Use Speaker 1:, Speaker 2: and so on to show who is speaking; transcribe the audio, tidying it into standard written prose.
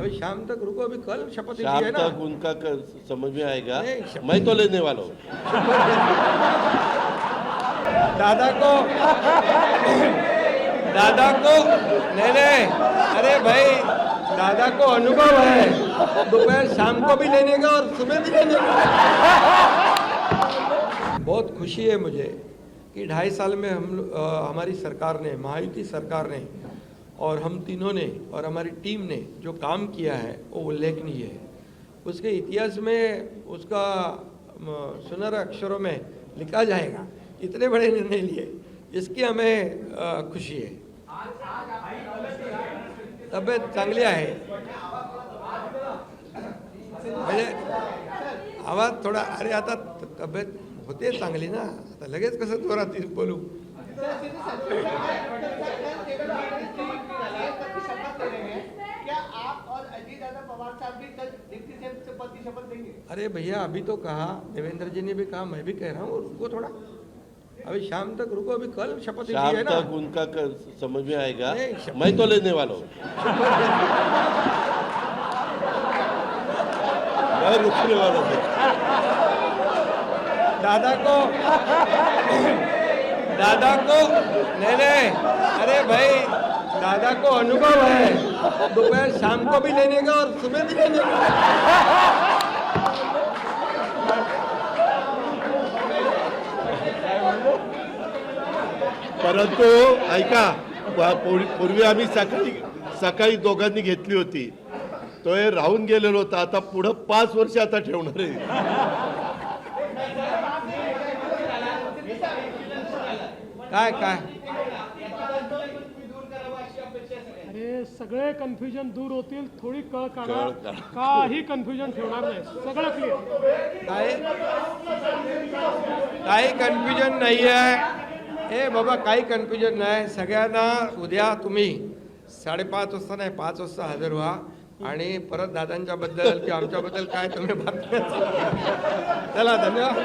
Speaker 1: अभी शाम तक रुको, अभी कल शपथ ली
Speaker 2: शाम
Speaker 1: है ना।
Speaker 2: तक उनका समझ में आएगा।
Speaker 1: नहीं, शपथ-
Speaker 2: मैं तो लेने वाला हूँ।
Speaker 1: दादा को नहीं, अरे भाई दादा को अनुभव है, दोपहर शाम को भी लेने का और सुबह भी लेने का। बहुत खुशी है मुझे कि 2.5 साल में हमारी सरकार ने, महायुति सरकार ने और हम तीनों ने और हमारी टीम ने जो काम किया है वो उल्लेखनीय है। उसके इतिहास में उसका सुनहरे अक्षरों में लिखा जाएगा। इतने बड़े निर्णय लिए, इसकी हमें खुशी है। तब्येत चांगली आहे, म्हणजे आवाज थोडा, अरे आता तब्येत होते चांगली ना, आता लगेच कसं जोरात बोलू। अरे भैया अभी तो कहा, देवेंद्र जी ने भी कहा, मैं भी कह रहा हूँ, रुको थोड़ा, अभी शाम तक रुको, अभी कल शपथ ली
Speaker 2: शाम
Speaker 1: है ना।
Speaker 2: तक उनका समझ में आएगा।
Speaker 1: नहीं,
Speaker 2: मैं तो लेने वाला हूँ। मैं रुकने वाला हूँ।
Speaker 1: दादा को नहीं, अरे भाई दादा को अनुभव है, दोपहर शाम को भी लेने का और सुबह भी लेने का।
Speaker 2: परंतु ऐका, पूर्वी आम्ही सकाळी दोघांनी घेतली होती, तो हे राहून गेलेलो होता। आता पुढे 5 वर्ष आता ठेवणार आहे।
Speaker 1: काय
Speaker 3: अरे सगळे कन्फ्युजन दूर होतील, थोडी कळ काढा,
Speaker 2: कळ काढा.
Speaker 3: काही कन्फ्युजन ठेवणार नाही, सगळं क्लिअर।
Speaker 1: काही कन्फ्युजन नाही आहे। ए बाबा काही कन्फ्युजन नाही, सगळ्यांना उद्या तुम्ही 5:30 वाजता नाही 5 वाजता हजर व्हा आणि परत दादांच्या बद्दल किंवा आमच्याबद्दल काय तुम्ही बातम्या चला, धन्यवाद।